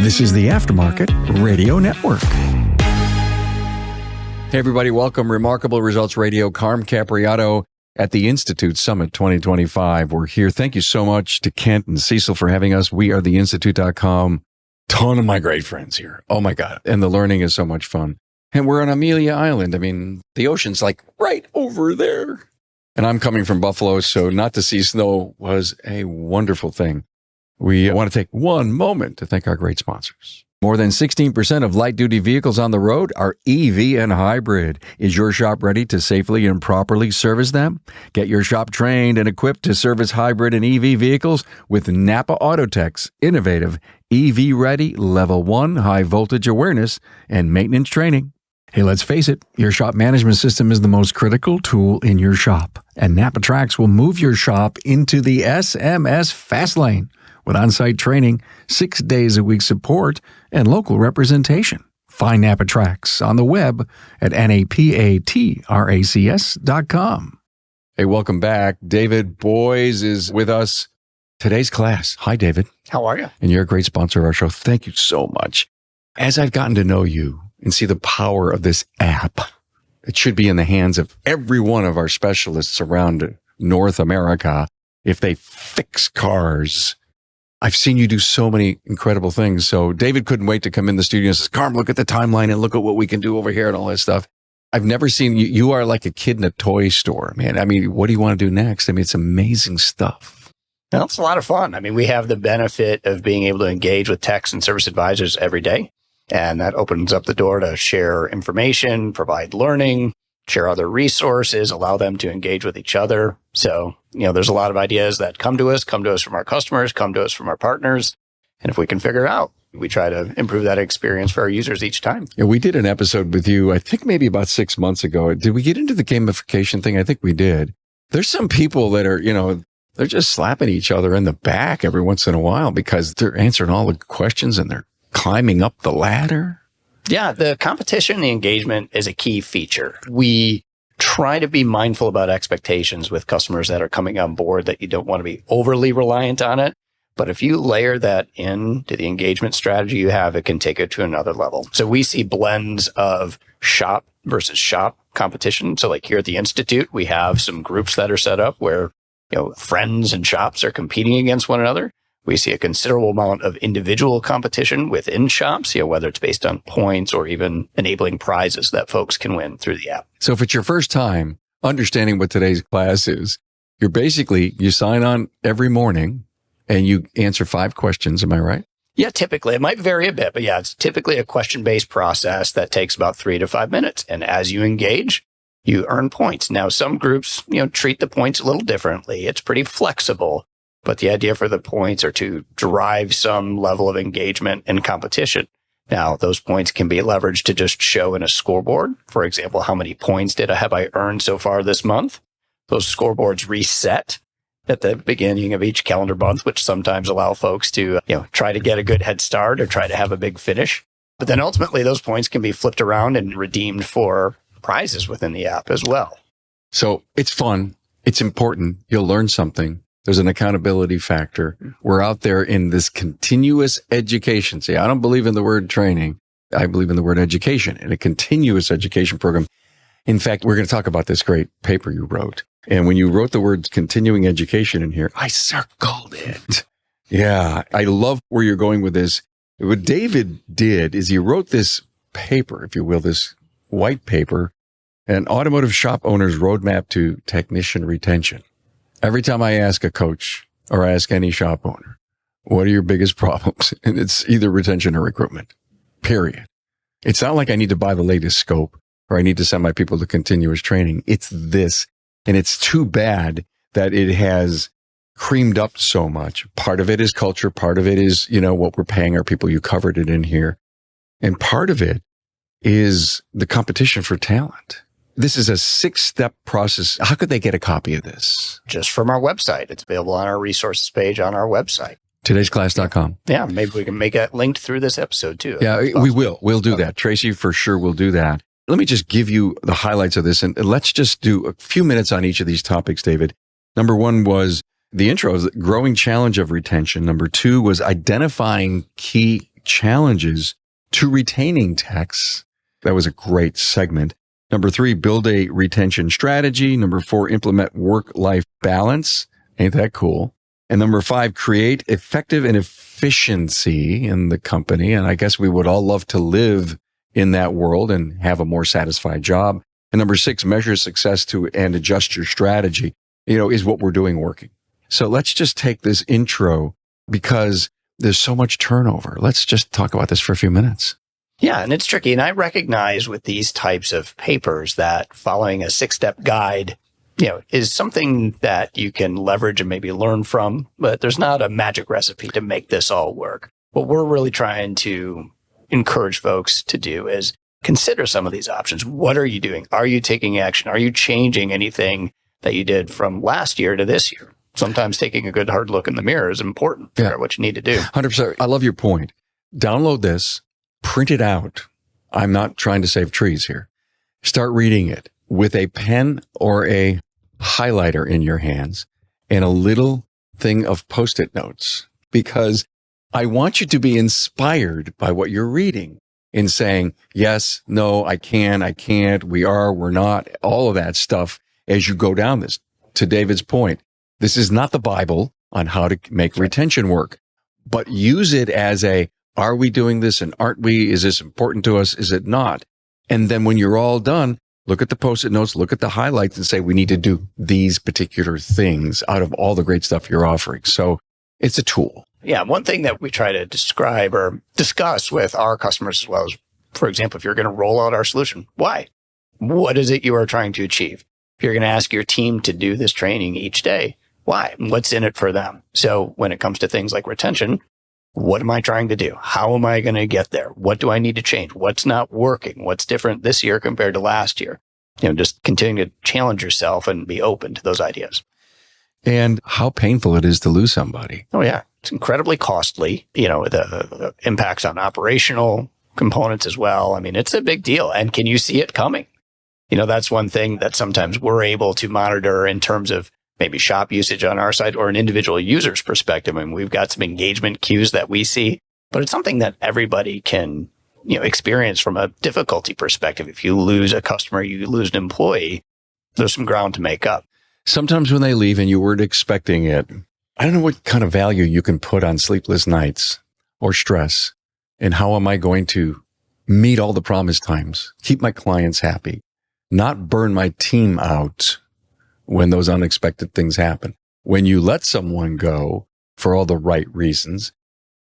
This is the Aftermarket Radio Network. Hey, everybody. Welcome. Remarkable Results Radio. Carm Capriato at the Institute Summit 2025. We're here. Thank you so much to Kent and Cecil for having us. We are theinstitute.com. Ton of my great friends here. Oh, my God. And the learning is so much fun. And we're on Amelia Island. I mean, the ocean's like right over there. And I'm coming from Buffalo, so not to see snow was a wonderful thing. We want to take one moment to thank our great sponsors. More than 16% of light-duty vehicles on the road are EV and hybrid. Is your shop ready to safely and properly service them? Get your shop trained and equipped to service hybrid and EV vehicles with NAPA Autotech's innovative EV-ready Level 1 high-voltage awareness and maintenance training. Hey, let's face it, your shop management system is the most critical tool in your shop, and NAPA Tracks will move your shop into the SMS fast lane with on-site training, 6 days a week support, and local representation. Find NAPA Tracks on the web at napatracs.com. Hey, welcome back. David Boys is with us. Today's class. Hi, David. How are you? And you're a great sponsor of our show. Thank you so much. As I've gotten to know you, and see the power of this app. It should be in the hands of every one of our specialists around North America if they fix cars. I've seen you do so many incredible things. So David couldn't wait to come in the studio and says, Carm, look at the timeline and look at what we can do over here and all that stuff. I've never seen you. You are like a kid in a toy store, man. I mean, what do you want to do next? I mean, it's amazing stuff. Well, it's a lot of fun. I mean, we have the benefit of being able to engage with techs and service advisors every day. And that opens up the door to share information, provide learning, share other resources, allow them to engage with each other. So, there's a lot of ideas that come to us from our customers, come to us from our partners. And if we can figure it out, we try to improve that experience for our users each time. Yeah, we did an episode with you, I think maybe about 6 months ago. Did we get into the gamification thing? I think we did. There's some people that are, they're just slapping each other in the back every once in a while because they're answering all the questions and they're climbing up the ladder? Yeah, the competition, the engagement is a key feature. We try to be mindful about expectations with customers that are coming on board, that you don't want to be overly reliant on it. But if you layer that into the engagement strategy you have, it can take it to another level. So we see blends of shop versus shop competition. So like here at the Institute, we have some groups that are set up where, friends and shops are competing against one another. We see a considerable amount of individual competition within shops, whether it's based on points or even enabling prizes that folks can win through the app. So if it's your first time understanding what today's class is, you sign on every morning and you answer 5 questions. Am I right? Yeah, typically. It might vary a bit, but yeah, it's typically a question-based process that takes about 3 to 5 minutes. And as you engage, you earn points. Now, some groups, treat the points a little differently. It's pretty flexible. But the idea for the points are to drive some level of engagement and competition. Now, those points can be leveraged to just show in a scoreboard. For example, how many points have I earned so far this month? Those scoreboards reset at the beginning of each calendar month, which sometimes allow folks to, try to get a good head start or try to have a big finish. But then ultimately, those points can be flipped around and redeemed for prizes within the app as well. So it's fun. It's important. You'll learn something. There's an accountability factor. We're out there in this continuous education. See, I don't believe in the word training. I believe in the word education and a continuous education program. In fact, we're going to talk about this great paper you wrote. And when you wrote the word continuing education in here, I circled it. Yeah, I love where you're going with this. What David did is he wrote this paper, if you will, this white paper, an automotive shop owner's roadmap to technician retention. Every time I ask a coach or ask any shop owner, what are your biggest problems? And it's either retention or recruitment, period. It's not like I need to buy the latest scope or I need to send my people to continuous training. It's this. And it's too bad that it has creamed up so much. Part of it is culture. Part of it is, what we're paying our people. You covered it in here. And part of it is the competition for talent. This is a 6-step process. How could they get a copy of this? Just from our website. It's available on our resources page on our website. Todaysclass.com. Yeah, maybe we can make it linked through this episode too. Yeah, we will. We'll do that. Tracy for sure will do that. Let me just give you the highlights of this, and let's just do a few minutes on each of these topics, David. Number 1 was the intro, the growing challenge of retention. Number 2 was identifying key challenges to retaining techs. That was a great segment. Number 3, build a retention strategy. Number 4, implement work-life balance. Ain't that cool? And number 5, create effective and efficiency in the company. And I guess we would all love to live in that world and have a more satisfied job. And number 6, measure success and adjust your strategy. Is what we're doing working? So let's just take this intro because there's so much turnover. Let's just talk about this for a few minutes. Yeah, and it's tricky. And I recognize with these types of papers that following a 6-step guide, is something that you can leverage and maybe learn from, but there's not a magic recipe to make this all work. What we're really trying to encourage folks to do is consider some of these options. What are you doing? Are you taking action? Are you changing anything that you did from last year to this year? Sometimes taking a good hard look in the mirror is important. Figure out what you need to do. 100%. I love your point. Download this, print it out. I'm not trying to save trees here. Start reading it with a pen or a highlighter in your hands and a little thing of Post-it notes, because I want you to be inspired by what you're reading in saying, yes, no, I can, I can't, we are, we're not, all of that stuff as you go down this. To David's point, this is not the Bible on how to make retention work, but use it as are we doing this and aren't we? Is this important to us? Is it not? And then when you're all done, look at the Post-it notes, look at the highlights and say, we need to do these particular things out of all the great stuff you're offering. So it's a tool. Yeah. One thing that we try to describe or discuss with our customers as well is, for example, if you're going to roll out our solution, why? What is it you are trying to achieve? If you're going to ask your team to do this training each day, why? What's in it for them? So when it comes to things like retention, what am I trying to do? How am I going to get there? What do I need to change? What's not working? What's different this year compared to last year? Just continue to challenge yourself and be open to those ideas. And how painful it is to lose somebody. Oh, yeah. It's incredibly costly. The impacts on operational components as well. I mean, it's a big deal. And can you see it coming? That's one thing that sometimes we're able to monitor in terms of maybe shop usage on our side or an individual user's perspective. I mean, we've got some engagement cues that we see, but it's something that everybody can, experience from a difficulty perspective. If you lose a customer, you lose an employee, there's some ground to make up. Sometimes when they leave and you weren't expecting it, I don't know what kind of value you can put on sleepless nights or stress. And how am I going to meet all the promised times, keep my clients happy, not burn my team out when those unexpected things happen. When you let someone go for all the right reasons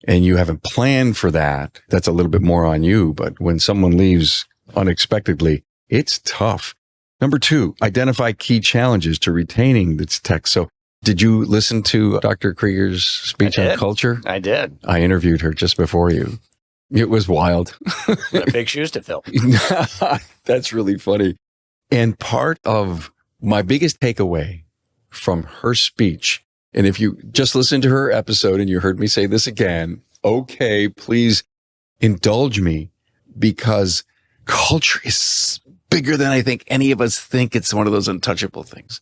and you haven't planned for that, that's a little bit more on you. But when someone leaves unexpectedly, it's tough. Number 2, identify key challenges to retaining this tech. So did you listen to Dr. Krieger's speech on culture? I did. I interviewed her just before you. It was wild. Big shoes to fill. That's really funny. And part of my biggest takeaway from her speech, and if you just listened to her episode and you heard me say this again, okay, please indulge me, because culture is bigger than I think any of us think. It's one of those untouchable things.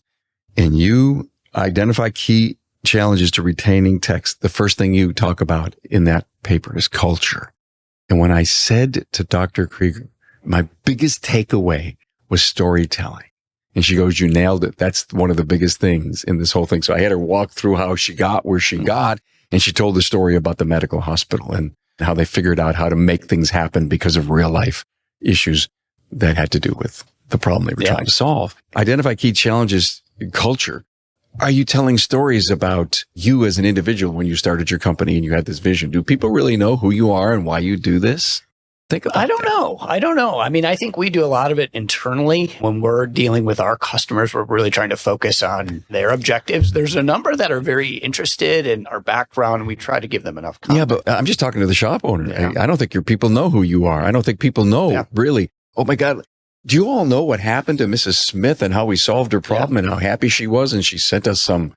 And you identify key challenges to retaining text. The first thing you talk about in that paper is culture. And when I said to Dr. Krieger, my biggest takeaway was storytelling. And she goes, you nailed it. That's one of the biggest things in this whole thing. So I had her walk through how she got where she got. And she told the story about the medical hospital and how they figured out how to make things happen because of real life issues that had to do with the problem they were trying to solve. Identify key challenges in culture. Are you telling stories about you as an individual when you started your company and you had this vision? Do people really know who you are and why you do this? Think about I don't know. I mean, I think we do a lot of it internally. When we're dealing with our customers, we're really trying to focus on their objectives. There's a number that are very interested in our background, and we try to give them enough context. Yeah, but I'm just talking to the shop owner. Yeah. I don't think your people know who you are. I don't think people know really. Oh my God. Do you all know what happened to Mrs. Smith and how we solved her problem and how happy she was? And she sent us some,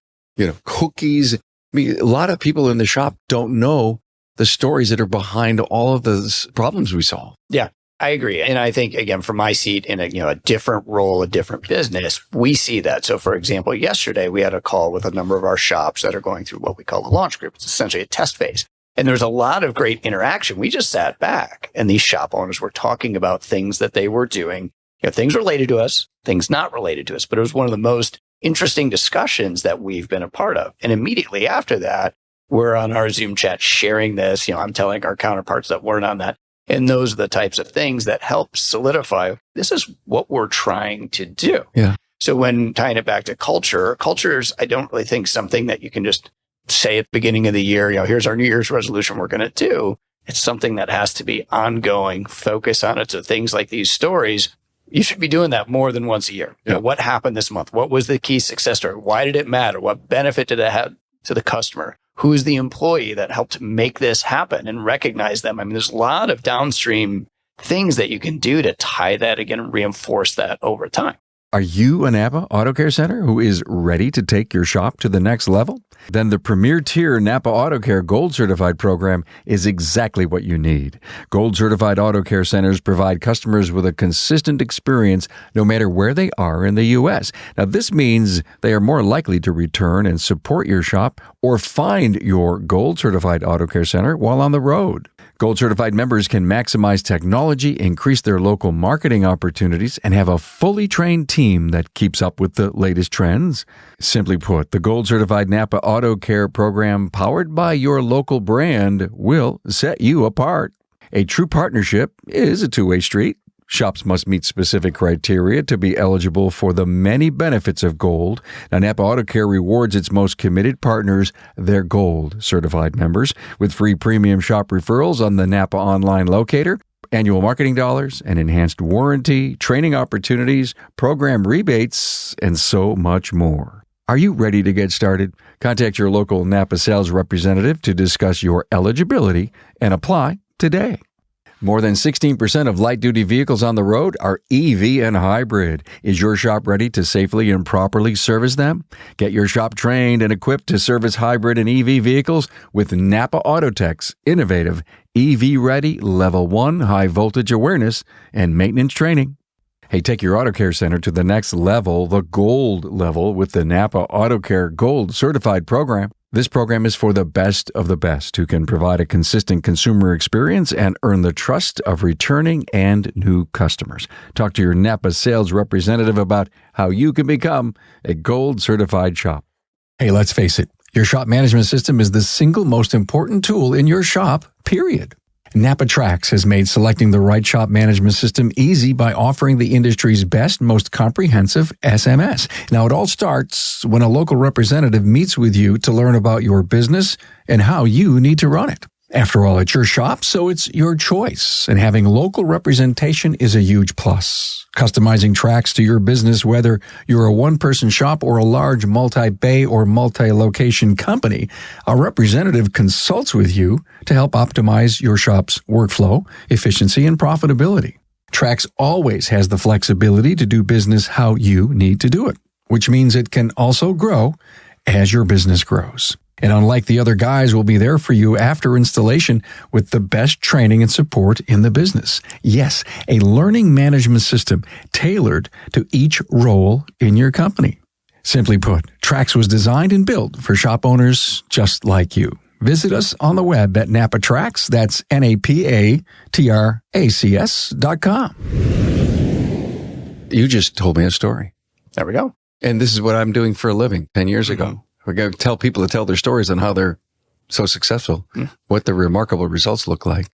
cookies. I mean, a lot of people in the shop don't know the stories that are behind all of the problems we solve. Yeah, I agree. And I think, again, from my seat in a different role, a different business, we see that. So, for example, yesterday we had a call with a number of our shops that are going through what we call a launch group. It's essentially a test phase. And there's a lot of great interaction. We just sat back and these shop owners were talking about things that they were doing, things related to us, things not related to us. But it was one of the most interesting discussions that we've been a part of. And immediately after that, we're on our Zoom chat sharing this. I'm telling our counterparts that weren't on that. And those are the types of things that help solidify this is what we're trying to do. Yeah. So when tying it back to culture is, I don't really think something that you can just say at the beginning of the year, here's our New Year's resolution we're going to do. It's something that has to be ongoing, focus on it. So things like these stories, you should be doing that more than once a year. Yeah. What happened this month? What was the key success story? Why did it matter? What benefit did it have to the customer? Who's the employee that helped make this happen and recognize them? I mean, there's a lot of downstream things that you can do to tie that again and reinforce that over time. Are you a NAPA Auto Care Center who is ready to take your shop to the next level? Then the premier tier NAPA Auto Care Gold Certified program is exactly what you need. Gold Certified Auto Care Centers provide customers with a consistent experience no matter where they are in the U.S. Now, this means they are more likely to return and support your shop or find your Gold Certified Auto Care Center while on the road. Gold Certified members can maximize technology, increase their local marketing opportunities, and have a fully trained team that keeps up with the latest trends. Simply put, the Gold Certified NAPA Auto Care program powered by your local brand will set you apart. A true partnership is a two-way street. Shops must meet specific criteria to be eligible for the many benefits of Gold. Now, NAPA Auto Care rewards its most committed partners, their Gold certified members, with free premium shop referrals on the NAPA online locator, annual marketing dollars, an enhanced warranty, training opportunities, program rebates, and so much more. Are you ready to get started? Contact your local NAPA sales representative to discuss your eligibility and apply today. More than 16% of light-duty vehicles on the road are EV and hybrid. Is your shop ready to safely and properly service them? Get your shop trained and equipped to service hybrid and EV vehicles with NAPA Autotech's innovative EV-ready Level 1 high-voltage awareness and maintenance training. Hey, take your Auto Care Center to the next level, the Gold level, with the NAPA Auto Care Gold Certified program. This program is for the best of the best who can provide a consistent consumer experience and earn the trust of returning and new customers. Talk to your NAPA sales representative about how you can become a Gold certified shop. Hey, let's face it, your shop management system is the single most important tool in your shop, period. NAPA Trax has made selecting the right shop management system easy by offering the industry's best, most comprehensive SMS. Now, it all starts when a local representative meets with you to learn about your business and how you need to run it. After all, it's your shop, so it's your choice, and having local representation is a huge plus. Customizing Trax to your business, whether you're a one-person shop or a large multi-bay or multi-location company, a representative consults with you to help optimize your shop's workflow, efficiency, and profitability. Trax always has the flexibility to do business how you need to do it, which means it can also grow as your business grows. And unlike the other guys, will be there for you after installation with the best training and support in the business. Yes, a learning management system tailored to each role in your company. Simply put, Trax was designed and built for shop owners just like you. Visit us on the web at NAPA Trax, that's NAPATRACS.com. You just told me a story. There we go. And this is what I'm doing for a living 10 years ago. We're going to tell people to tell their stories on how they're so successful, what the remarkable results look like.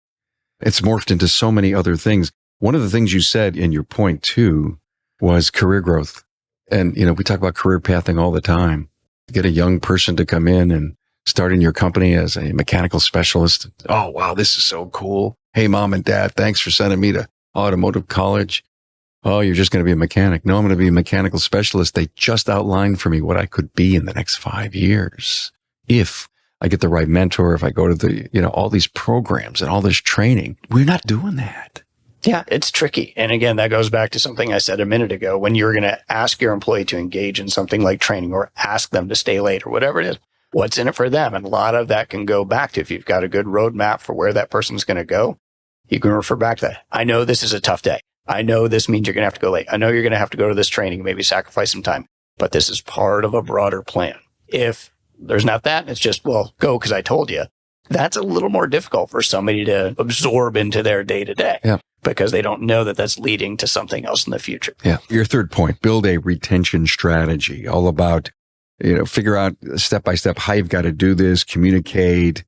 It's morphed into so many other things. One of the things you said in your point, too, was career growth. And, we talk about career pathing all the time. You get a young person to come in and start in your company as a mechanical specialist. Oh, wow, this is so cool. Hey, mom and dad, thanks for sending me to automotive college. Oh, you're just going to be a mechanic. No, I'm going to be a mechanical specialist. They just outlined for me what I could be in the next 5 years. If I get the right mentor, if I go to the, all these programs and all this training, we're not doing that. Yeah, it's tricky. And again, that goes back to something I said a minute ago. When you're going to ask your employee to engage in something like training or ask them to stay late or whatever it is, what's in it for them? And a lot of that can go back to if you've got a good roadmap for where that person's going to go, you can refer back to that. I know this is a tough day. I know this means you're going to have to go late. I know you're going to have to go to this training, maybe sacrifice some time, but this is part of a broader plan. If there's not that, it's just, well, go because I told you. that's a little more difficult for somebody to absorb into their day to day because they don't know that that's leading to something else in the future. Yeah. Your third point, build a retention strategy, all about, figure out step by step how you've got to do this, communicate,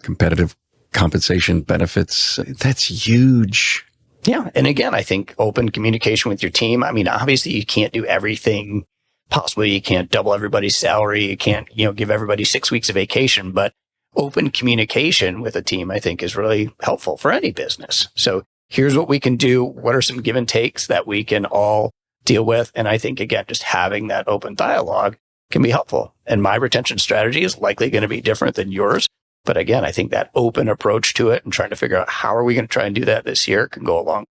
competitive compensation benefits. That's huge. Yeah. And again, I think open communication with your team. I mean, obviously you can't do everything possible. You can't double everybody's salary. You can't, give everybody 6 weeks of vacation, but open communication with a team, I think, is really helpful for any business. So here's what we can do. What are some give and takes that we can all deal with? And I think, again, just having that open dialogue can be helpful. And my retention strategy is likely going to be different than yours. But again, I think that open approach to it and trying to figure out how are we going to try and do that this year can go along.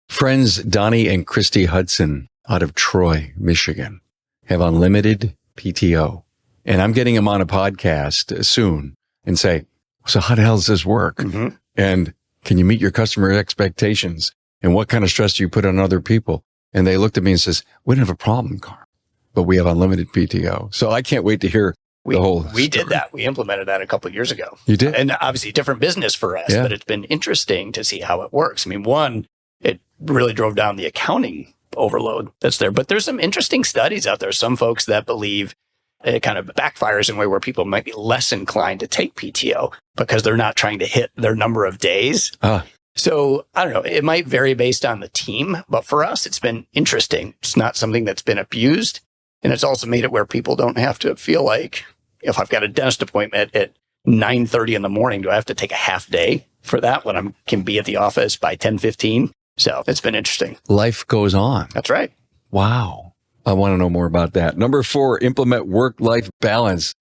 Friends Donnie and Christy Hudson out of Troy, Michigan, have unlimited PTO. And I'm getting them on a podcast soon and say, so how the hell does this work? Mm-hmm. And can you meet your customer expectations? And what kind of stress do you put on other people? And they looked at me and says, we don't have a problem, Carl, but we have unlimited PTO. So I can't wait to hear the whole story. We did that. We implemented that a couple of years ago. You did? And obviously different business for us, but it's been interesting to see how it works. I mean, one, it really drove down the accounting overload that's there. But there's some interesting studies out there. Some folks that believe it kind of backfires in a way where people might be less inclined to take PTO because they're not trying to hit their number of days. So I don't know. It might vary based on the team, but for us, it's been interesting. It's not something that's been abused. And it's also made it where people don't have to feel like if I've got a dentist appointment at 9:30 in the morning, do I have to take a half day for that when I can be at the office by 10:15? So it's been interesting. Life goes on. That's right. Wow. I want to know more about that. Number 4, implement work-life balance.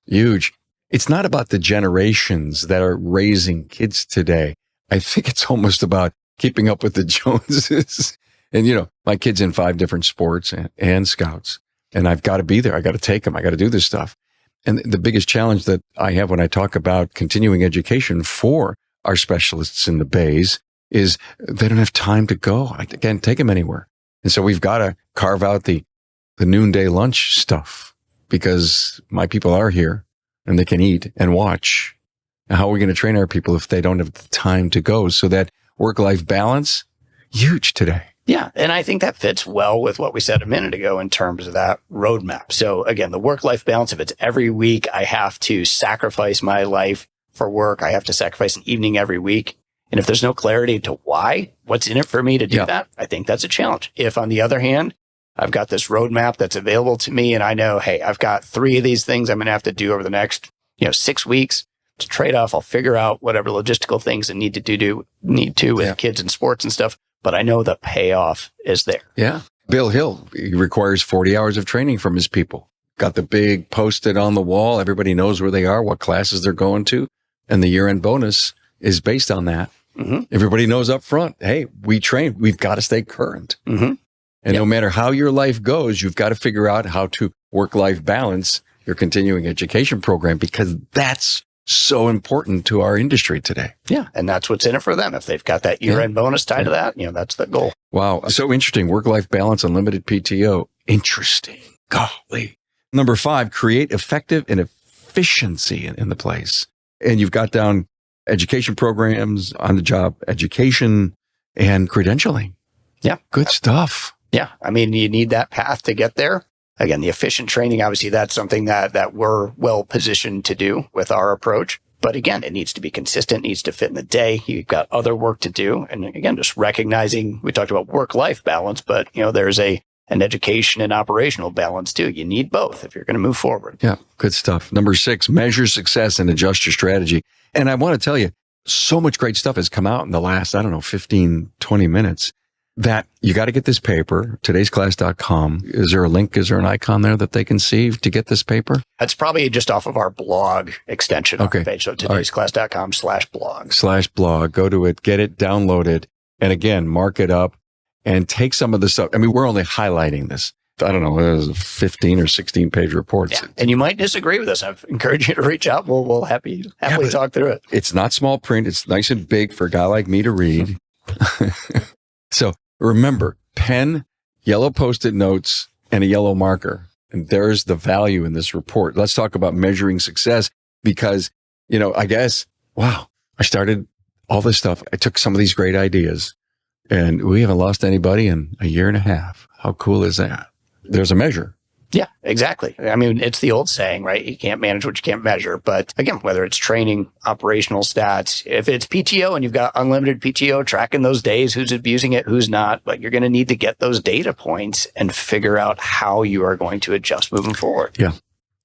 Huge. It's not about the generations that are raising kids today. I think it's almost about keeping up with the Joneses. And, my kid's in 5 different sports and scouts, and I've got to be there. I got to take them. I got to do this stuff. And the biggest challenge that I have when I talk about continuing education for our specialists in the bays is they don't have time to go. I can't take them anywhere. And so we've got to carve out the noonday lunch stuff because my people are here and they can eat and watch. And how are we going to train our people if they don't have the time to go? So that work-life balance, huge today. Yeah. And I think that fits well with what we said a minute ago in terms of that roadmap. So again, the work-life balance, if it's every week, I have to sacrifice my life for work. I have to sacrifice an evening every week. And if there's no clarity to why, what's in it for me to do that, I think that's a challenge. If on the other hand, I've got this roadmap that's available to me and I know, hey, I've got 3 of these things I'm going to have to do over the next, 6 weeks. It's a trade-off. I'll figure out whatever logistical things I need to with kids and sports and stuff. But I know the payoff is there. Yeah. Bill Hill, he requires 40 hours of training from his people. Got the big post-it on the wall. Everybody knows where they are, what classes they're going to. And the year-end bonus is based on that. Mm-hmm. Everybody knows up front, hey, we train. We've got to stay current. Mm-hmm. And no matter how your life goes, you've got to figure out how to work-life balance your continuing education program because that's so important to our industry today. Yeah. And that's what's in it for them. If they've got that year-end bonus tied to that, that's the goal. Wow. So interesting. Work-life balance, unlimited PTO. Interesting. Golly. Number 5, create effective and efficiency in the place. And you've got down education programs, on-the-job education, and credentialing. Yeah. Good stuff. Yeah. I mean, you need that path to get there. Again, the efficient training, obviously, that's something that we're well positioned to do with our approach. But again, it needs to be consistent, needs to fit in the day. You've got other work to do. And again, just recognizing, we talked about work-life balance, but there's an education and operational balance too. You need both if you're going to move forward. Yeah. Good stuff. Number 6, measure success and adjust your strategy. And I want to tell you, so much great stuff has come out in the last, 15, 20 minutes. That you got to get this paper, todaysclass.com. Is there a link? Is there an icon there that they can see to get this paper? That's probably just off of our blog extension on the page. So todaysclass.com/blog. Go to it, get it, download it. And again, mark it up and take some of the stuff. I mean, we're only highlighting this. I don't know, it was a 15 or 16 page report. Yeah. And you might disagree with us. I've encouraged you to reach out. We'll happily talk through it. It's not small print. It's nice and big for a guy like me to read. So remember, pen, yellow Post-it notes, and a yellow marker. And there's the value in this report. Let's talk about measuring success because, I guess wow, I started all this stuff. I took some of these great ideas and we haven't lost anybody in a year and a half. How cool is that? There's a measure. Yeah, exactly. I mean, it's the old saying, right? You can't manage what you can't measure. But again, whether it's training, operational stats, if it's PTO and you've got unlimited PTO, tracking those days, who's abusing it, who's not, but you're going to need to get those data points and figure out how you are going to adjust moving forward. Yeah.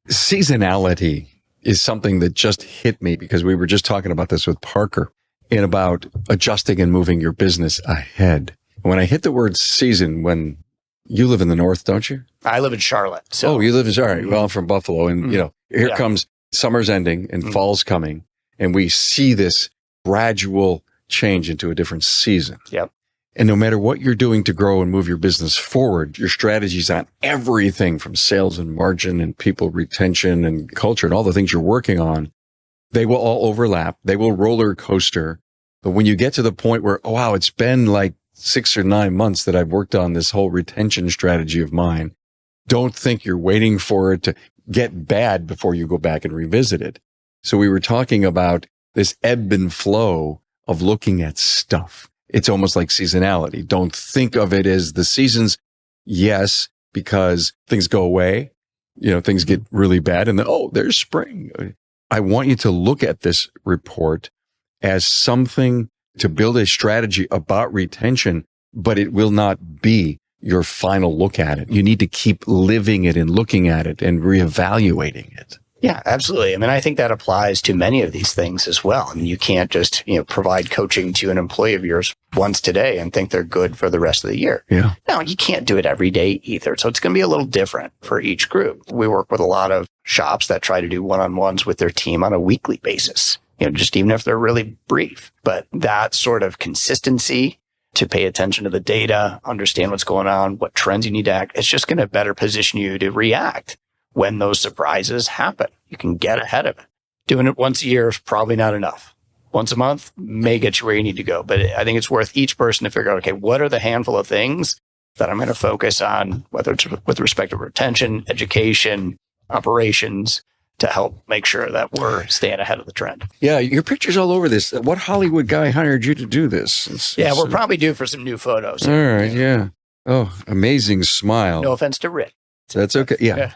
Seasonality is something that just hit me because we were just talking about this with Parker and about adjusting and moving your business ahead. When I hit the word season, when you live in the north, don't you? I live in Charlotte. So. Oh, you live in Charlotte. Well, I'm from Buffalo. And, here comes summer's ending and fall's coming. And we see this gradual change into a different season. Yep. And no matter what you're doing to grow and move your business forward, your strategies on everything from sales and margin and people retention and culture and all the things you're working on, they will all overlap. They will roller coaster. But when you get to the point where, oh, wow, it's been like 6 or 9 months that I've worked on this whole retention strategy of mine, don't think you're waiting for it to get bad before you go back and revisit it. So we were talking about this ebb and flow of looking at stuff. It's almost like seasonality. Don't think of it as the seasons. Yes, because things go away, things get really bad and then, oh, there's spring. I want you to look at this report as something to build a strategy about retention, but it will not be your final look at it. You need to keep living it and looking at it and reevaluating it. Yeah, absolutely. I mean, I think that applies to many of these things as well. I mean, you can't just, provide coaching to an employee of yours once today and think they're good for the rest of the year. Yeah. No, you can't do it every day either. So it's going to be a little different for each group. We work with a lot of shops that try to do one-on-ones with their team on a weekly basis, just even if they're really brief. But that sort of consistency to pay attention to the data, understand what's going on, what trends you need to act, it's just going to better position you to react when those surprises happen. You can get ahead of it. Doing it once a year is probably not enough. Once a month may get you where you need to go. But I think it's worth each person to figure out, okay, what are the handful of things that I'm going to focus on, whether it's with respect to retention, education, operations, to help make sure that we're staying ahead of the trend. Yeah, your picture's all over this. What Hollywood guy hired you to do this? We're probably due for some new photos. All right, yeah. Oh, amazing smile. No offense to Rick. That's okay. Yeah.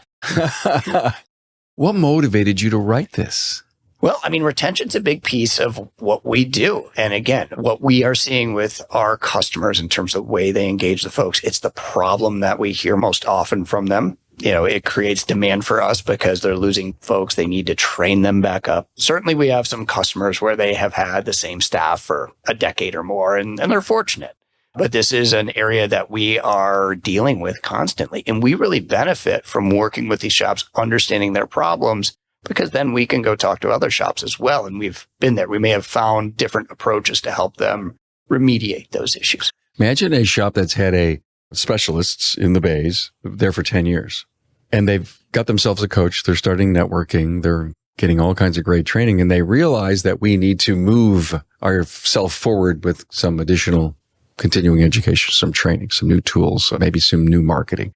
What motivated you to write this? Well, I mean, retention's a big piece of what we do. And again, what we are seeing with our customers in terms of the way they engage the folks, it's the problem that we hear most often from them. It creates demand for us because they're losing folks. They need to train them back up. Certainly, we have some customers where they have had the same staff for a decade or more, and they're fortunate. But this is an area that we are dealing with constantly. And we really benefit from working with these shops, understanding their problems, because then we can go talk to other shops as well. And we've been there. We may have found different approaches to help them remediate those issues. Imagine a shop that's had a specialists in the bays there for 10 years. And they've got themselves a coach. They're starting networking. They're getting all kinds of great training. And they realize that we need to move ourselves forward with some additional continuing education, some training, some new tools, maybe some new marketing.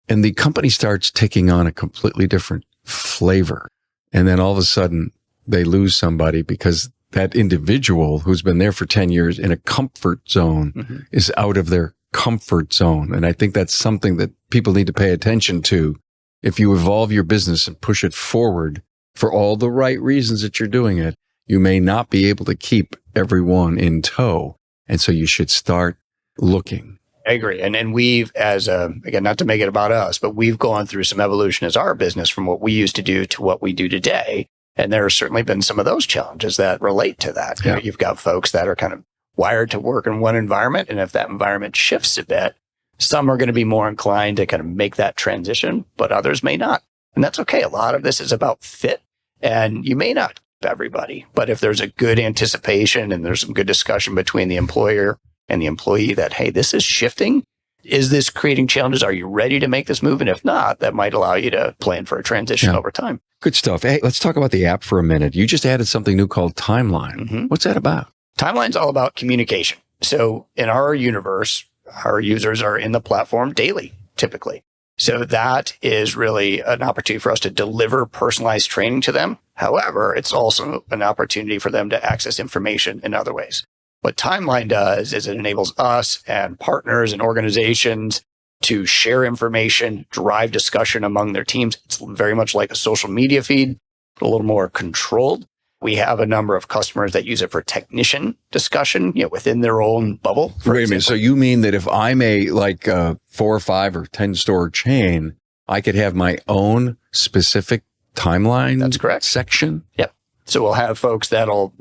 And the company starts taking on a completely different flavor. And then all of a sudden they lose somebody because that individual who's been there for 10 years in a comfort zone is out of their comfort zone. And I think that's something that people need to pay attention to. If you evolve your business and push it forward for all the right reasons that you're doing it, you may not be able to keep everyone in tow. And so you should start looking. I agree. And we've, again, not to make it about us, but we've gone through some evolution as our business from what we used to do to what we do today. And there have certainly been some of those challenges that relate to that. Yeah. You've got folks that are kind of wired to work in one environment. And if that environment shifts a bit, some are going to be more inclined to kind of make that transition, but others may not. And that's okay. A lot of this is about fit, and you may not everybody. But if there's a good anticipation and there's some good discussion between the employer and the employee that, hey, this is shifting. Is this creating challenges? Are you ready to make this move? And if not, that might allow you to plan for a transition over time. Good stuff. Hey, let's talk about the app for a minute. You just added something new called Timeline. What's that about? Timeline's all about communication. So in our universe, our users are in the platform daily, typically. So that is really an opportunity for us to deliver personalized training to them. However, it's also an opportunity for them to access information in other ways. What Timeline does is it enables us and partners and organizations to share information, drive discussion among their teams. It's very much like a social media feed, but a little more controlled. We have a number of customers that use it for technician discussion, within their own bubble. Wait a minute. So you mean that if I'm a 4 or 5 or 10 store chain, I could have my own specific timeline? That's correct. Section? Yep. So we'll have folks that'll,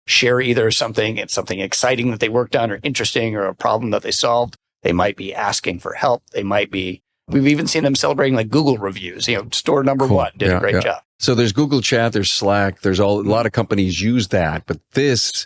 share either something exciting that they worked on or interesting or a problem that they solved. They might be asking for help. We've even seen them celebrating like Google reviews, store number Cool. 1 did a great job. So there's Google Chat, there's Slack, there's a lot of companies use that, but this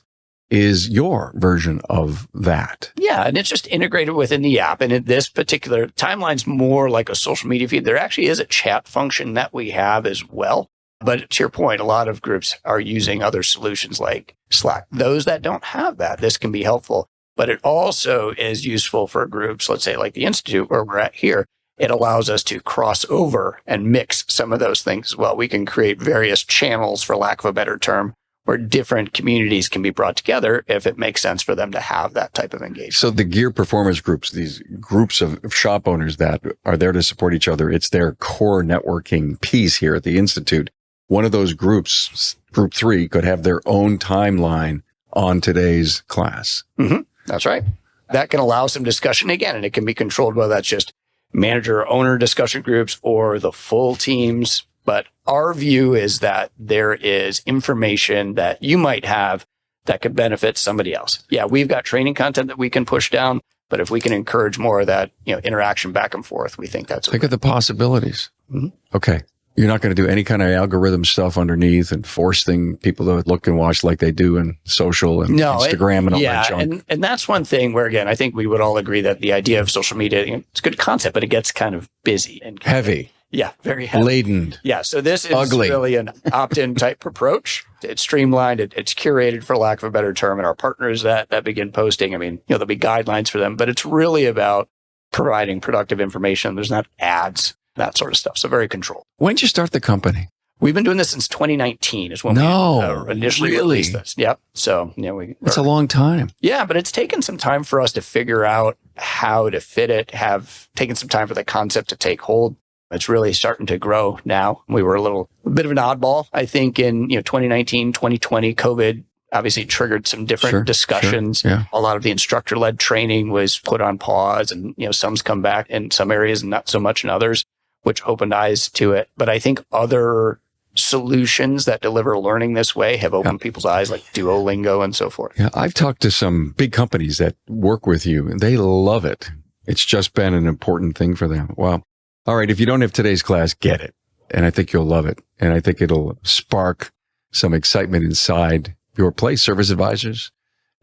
is your version of that. Yeah. And it's just integrated within the app. And in this particular timeline's more like a social media feed. There actually is a chat function that we have as well. But to your point, a lot of groups are using other solutions like Slack. Those that don't have that, this can be helpful. But it also is useful for groups, let's say like the Institute where we're at here. It allows us to cross over and mix some of those things as well. We can create various channels, for lack of a better term, where different communities can be brought together if it makes sense for them to have that type of engagement. So the gear performance groups, these groups of shop owners that are there to support each other, it's their core networking piece here at the Institute. One of those groups, group 3, could have their own timeline on today's class. Mm-hmm. That's right. That can allow some discussion again, and it can be controlled whether that's just manager or owner discussion groups or the full teams. But our view is that there is information that you might have that could benefit somebody else. Yeah, we've got training content that we can push down, but if we can encourage more of that, interaction back and forth, we think that's Think of the possibilities. Mm-hmm. Okay. You're not going to do any kind of algorithm stuff underneath and forcing people to look and watch like they do in social and Instagram and all that junk. And that's one thing where, again, I think we would all agree that the idea of social media, it's a good concept, but it gets kind of busy and heavy. Yeah, very heavy. Laden. Yeah, so this is ugly. Really an opt-in type approach. It's streamlined. It's curated, for lack of a better term, and our partners that begin posting, there'll be guidelines for them, but it's really about providing productive information. There's not ads, that sort of stuff. So very controlled. When did you start the company? We've been doing this since 2019 is when we initially released this. Yep. So, it's a long time. Yeah, but it's taken some time for us to figure out how to fit it, have taken some time for the concept to take hold. It's really starting to grow now. We were a bit of an oddball, I think, in 2019, 2020, COVID obviously triggered some different discussions. Sure, yeah. A lot of the instructor-led training was put on pause, and some's come back in some areas and not so much in others, which opened eyes to it. But I think other solutions that deliver learning this way have opened people's eyes, like Duolingo and so forth. Yeah, I've talked to some big companies that work with you, and they love it. It's just been an important thing for them. Wow. All right. If you don't have today's class, get it. And I think you'll love it. And I think it'll spark some excitement inside your place, service advisors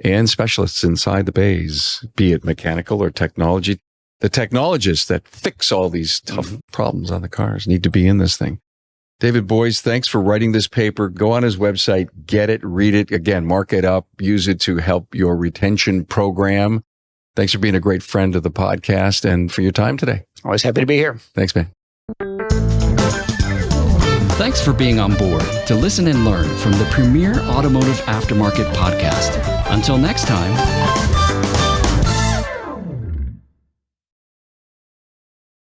and specialists inside the bays, be it mechanical or technology. The technologists that fix all these tough problems on the cars need to be in this thing. David Boyes, thanks for writing this paper. Go on his website, get it, read it. Again, mark it up, use it to help your retention program. Thanks for being a great friend of the podcast and for your time today. Always happy to be here. Thanks, man. Thanks for being on board to listen and learn from the premier automotive aftermarket podcast. Until next time.